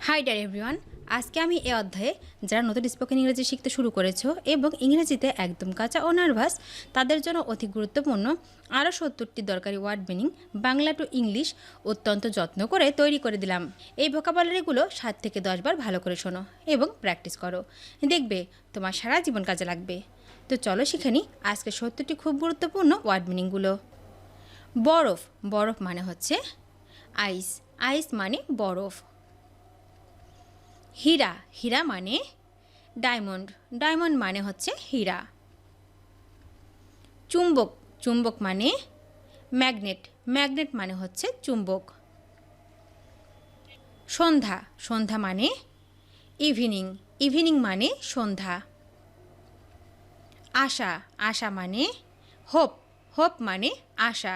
High deer everyone, আজকে আমি এই অধ্যায়ে যারা নতুন স্পোকেন ইংরেজি শিখতে শুরু করেছো এবং ইংরেজিতে একদম কাঁচা ও নার্ভাস তাদের জন্য অতি গুরুত্বপূর্ণ আরও 70টি দরকারি word meaning Bangla to English অত্যন্ত যত্ন করে তৈরি করে দিলাম। এই ভোকাবুলারিগুলো 7 থেকে 10 বার ভালো করে শোনো এবং প্র্যাকটিস করো, দেখবে তোমার সারা জীবন কাজে লাগবে। তো চলো শিখে নিই আজকে 70টি খুব গুরুত্বপূর্ণ ওয়ার্ড মিনিংগুলো। বরফ, বরফ মানে হচ্ছে আইস, আইস মানে বরফ। হীরা, হীরা মানে ডায়মন্ড, ডায়মন্ড মানে হচ্ছে হীরা। চুম্বক, চুম্বক মানে ম্যাগনেট, ম্যাগনেট মানে হচ্ছে চুম্বক। সন্ধ্যা, সন্ধ্যা মানে ইভিনিং, ইভিনিং মানে সন্ধ্যা। আশা, আশা মানে হোপ, হোপ মানে আশা।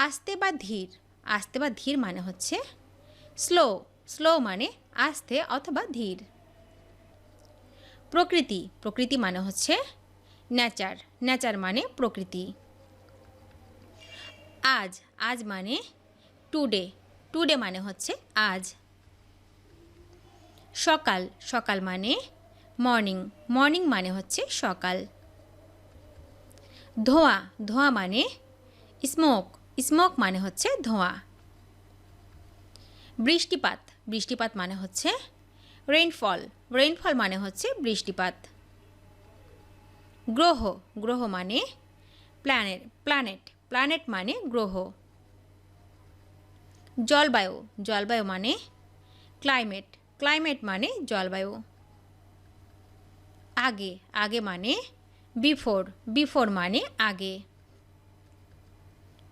আস্তে বা ধীর, আস্তে বা ধীর মানে হচ্ছে স্লো, স্লো মানে আস্তে অথবা ধীর। প্রকৃতি, প্রকৃতি মানে হচ্ছে নেচার, নেচার মানে প্রকৃতি। আজ, আজ মানে টুডে, টুডে মানে হচ্ছে আজ। সকাল, সকাল মানে মর্নিং, মর্নিং মানে হচ্ছে সকাল। ধোঁয়া, ধোঁয়া মানে স্মোক, স্মোক মানে হচ্ছে ধোঁয়া। বৃষ্টিপাত, বৃষ্টিপাত মানে হচ্ছে রেইনফল, রেইনফল মানে হচ্ছে বৃষ্টিপাত। গ্রহ, গ্রহ মানে প্ল্যানেট, প্ল্যানেট, প্ল্যানেট মানে গ্রহ। জলবায়ু, জলবায়ু মানে ক্লাইমেট, ক্লাইমেট মানে জলবায়ু। আগে, আগে মানে বিফোর, বিফোর মানে আগে।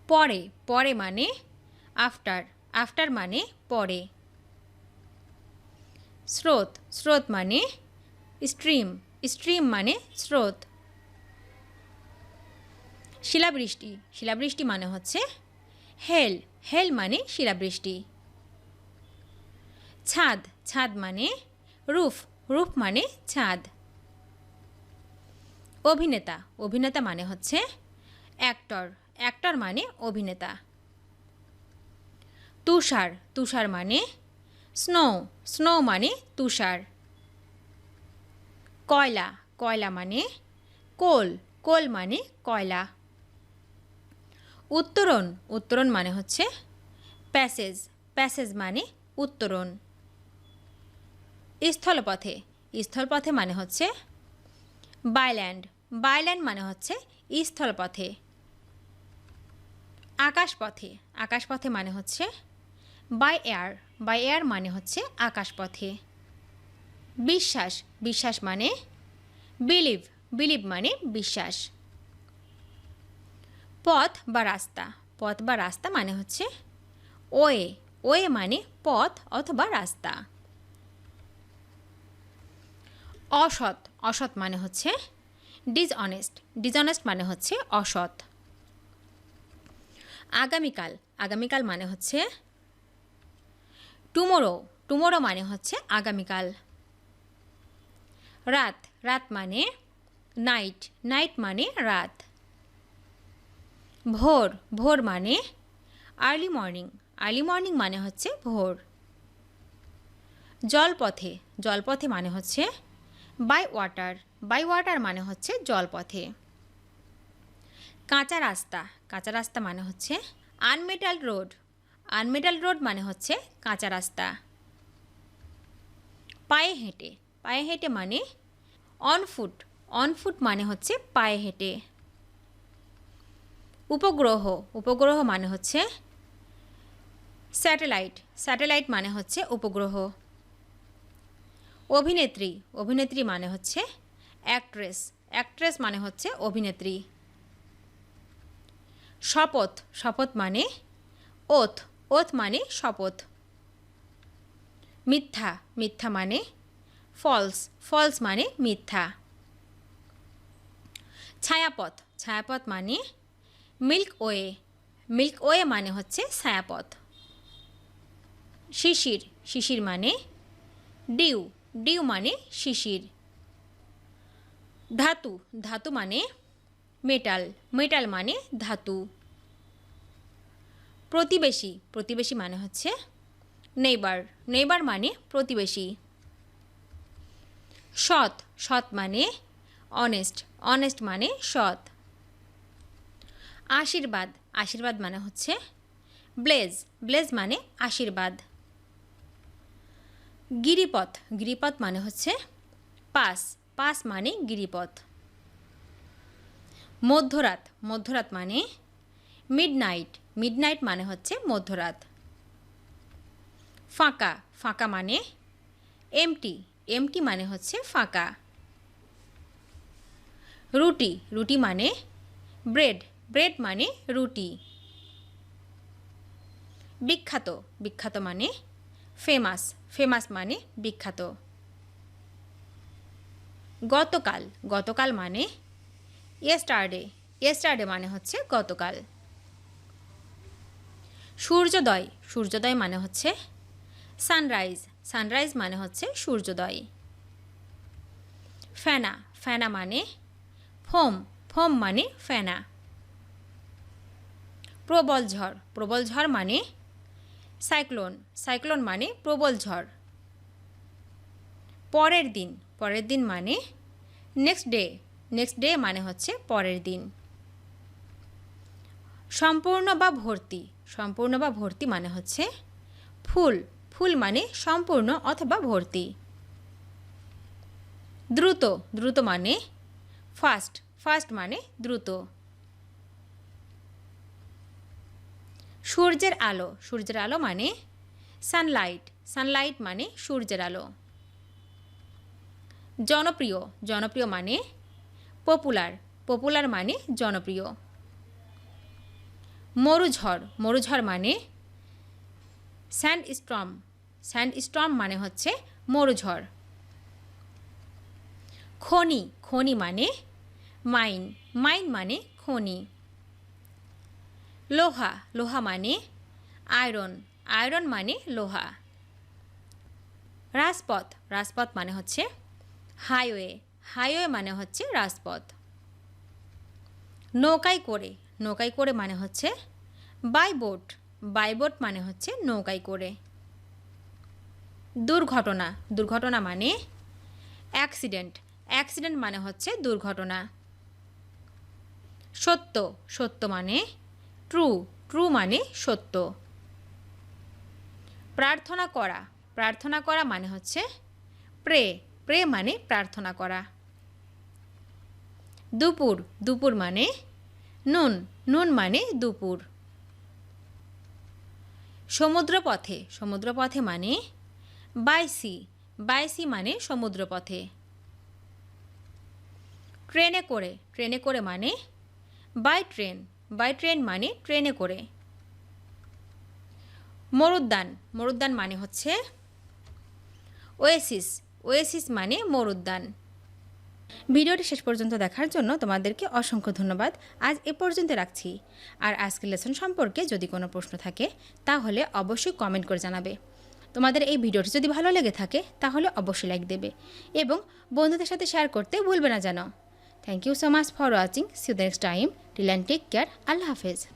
পরে, পরে মানে আফটার, আফটার মানে পরে। স্রোত, স্রোত মানে স্ট্রিম, স্ট্রিম মানে স্রোত। শিলাবৃষ্টি, শিলাবৃষ্টি মানে হচ্ছে হেল, হেল মানে শিলাবৃষ্টি। ছাদ, ছাদ মানে রুফ, রুফ মানে ছাদ। অভিনেতা, অভিনেতা মানে হচ্ছে অ্যাক্টর, অ্যাক্টর মানে অভিনেতা। তুষার, তুষার মানে স্নো, স্নো মানে তুষার। কয়লা, কয়লা মানে কোল, কোল মানে কয়লা। উত্তরণ, উত্তরণ মানে হচ্ছে প্যাসেজ, প্যাসেজ মানে উত্তরণ। স্থলপথে, স্থলপথে মানে হচ্ছে বাইল্যান্ড, বাইল্যান্ড মানে হচ্ছে স্থলপথে। আকাশপথে, আকাশপথে মানে হচ্ছে বাই এয়ার, বাই এয়ার মানে হচ্ছে আকাশপথে। বিশ্বাস, বিশ্বাস মানে বিলিভ, বিলিভ মানে বিশ্বাস। পথ বা রাস্তা, পথ বা রাস্তা মানে হচ্ছে ওয়ে, ওয়ে মানে পথ অথবা রাস্তা। অসৎ, অসৎ মানে হচ্ছে ডিসঅনেস্ট, ডিসঅনেস্ট মানে হচ্ছে অসৎ। আগামীকাল, আগামীকাল মানে হচ্ছে টুমোরো, টুমোরো মানে হচ্ছে আগামীকাল। রাত, রাত মানে নাইট, নাইট মানে রাত। ভোর, ভোর মানে আর্লি মর্নিং, আর্লি মর্নিং মানে হচ্ছে ভোর। জলপথে, জলপথে মানে হচ্ছে বাই ওয়াটার, বাই ওয়াটার মানে হচ্ছে জলপথে। কাঁচা রাস্তা, কাঁচা রাস্তা মানে হচ্ছে আনমেটাল রোড, আনমেটাল রোড মানে হচ্ছে কাঁচা রাস্তা। পায়ে হেঁটে, পায়ে হেঁটে মানে অন ফুট, অন ফুট মানে হচ্ছে পায়ে হেঁটে। উপগ্রহ, উপগ্রহ মানে হচ্ছে স্যাটেলাইট, স্যাটেলাইট মানে হচ্ছে উপগ্রহ। অভিনেত্রী, অভিনেত্রী মানে হচ্ছে অ্যাক্ট্রেস, অ্যাক্ট্রেস মানে হচ্ছে অভিনেত্রী। শপথ, শপথ মানে ওথ, ওথ মানে শপথ। মিথ্যা, মিথ্যা মানে ফলস, ফলস মানে মিথ্যা। ছায়াপথ, ছায়াপথ মানে মিল্ক ওয়ে, মিল্ক ওয়ে মানে হচ্ছে ছায়াপথ। শিশির, শিশির মানে ডিউ, ডিউ মানে শিশির। ধাতু, ধাতু মানে মেটাল, মেটাল মানে ধাতু। প্রতিবেশী, প্রতিবেশী মানে হচ্ছে নেইবার, নেইবার মানে প্রতিবেশী। সৎ, সৎ মানে অনেস্ট, অনেস্ট মানে সৎ। আশীর্বাদ, আশীর্বাদ মানে হচ্ছে ব্লেজ, ব্লেজ মানে আশীর্বাদ। গিরিপথ, গিরিপথ মানে হচ্ছে পাস, পাস মানে গিরিপথ। মধ্যরাত, মধ্যরাত মানে মিডনাইট, মিডনাইট মানে হচ্ছে মধ্যরাত। ফাঁকা, ফাঁকা মানে এমটি, এমটি মানে হচ্ছে ফাঁকা। রুটি, রুটি মানে ব্রেড, ব্রেড মানে রুটি। বিখ্যাত, বিখ্যাত মানে ফেমাস, ফেমাস মানে বিখ্যাত। গতকাল, গতকাল মানে ইয়েস্টারডে, ইয়েস্টারডে মানে হচ্ছে গতকাল। সূর্যোদয়, সূর্যোদয় মানে হচ্ছে সানরাইজ, সানরাইজ মানে হচ্ছে সূর্যোদয়। ফেনা, ফেনা মানে ফোম, ফোম মানে ফেনা। প্রবল ঝড়, প্রবল ঝড় মানে সাইক্লোন, সাইক্লোন মানে প্রবল ঝড়। পরের দিন, পরের দিন মানে নেক্সট ডে, নেক্সট ডে মানে হচ্ছে পরের দিন। সম্পূর্ণ বা ভর্তি, সম্পূর্ণ বা ভর্তি মানে হচ্ছে ফুল, ফুল মানে সম্পূর্ণ অথবা ভর্তি। দ্রুত, দ্রুত মানে ফাস্ট, ফাস্ট মানে দ্রুত। সূর্যের আলো, সূর্যের আলো মানে সানলাইট, সানলাইট মানে সূর্যের আলো। জনপ্রিয়, জনপ্রিয় মানে পপুলার, পপুলার মানে জনপ্রিয়। মরুঝড়, মরুঝড় মানে স্যান্ডস্টর্ম, স্যান্ডস্টর্ম মানে হচ্ছে মরুঝড়। খনি, খনি মানে মাইন, মাইন মানে খনি। লোহা, লোহা মানে আয়রন, আয়রন মানে লোহা। রাজপথ, রাজপথ মানে হচ্ছে হাইওয়ে, হাইওয়ে মানে হচ্ছে রাজপথ। নৌকায় করে, নৌকায় করে মানে হচ্ছে বাই বোট, বাই বোট মানে হচ্ছে নৌকায় করে। দুর্ঘটনা, দুর্ঘটনা মানে অ্যাক্সিডেন্ট, অ্যাক্সিডেন্ট মানে হচ্ছে দুর্ঘটনা। সত্য, সত্য মানে ট্রু, ট্রু মানে সত্য। প্রার্থনা করা, প্রার্থনা করা মানে হচ্ছে প্রে, প্রে মানে প্রার্থনা করা। দুপুর, দুপুর মানে নুন, নুন মানে দুপুর। সমুদ্রপথে, সমুদ্রপথে মানে বাই সি, বাই সি মানে সমুদ্রপথে। ট্রেনে করে, ট্রেনে করে মানে বাই ট্রেন, বাই ট্রেন মানে ট্রেনে করে। মরুদ্যান, মরুদ্যান মানে হচ্ছে ওয়েসিস, ওয়েসিস মানে মরুদ্যান। ভিডিওটি শেষ পর্যন্ত দেখার জন্য তোমাদেরকে অসংখ্য ধন্যবাদ। আজ এ পর্যন্ত রাখছি। আর আজকের লেসন সম্পর্কে যদি কোনো প্রশ্ন থাকে তাহলে অবশ্যই কমেন্ট করে জানাবে। তোমাদের এই ভিডিওটি যদি ভালো লেগে থাকে তাহলে অবশ্যই লাইক দেবে এবং বন্ধুদের সাথে শেয়ার করতে ভুলবে না যেন। Thank you so much for watching. See you the next time. Till and take care. আল্লাহ হাফেজ।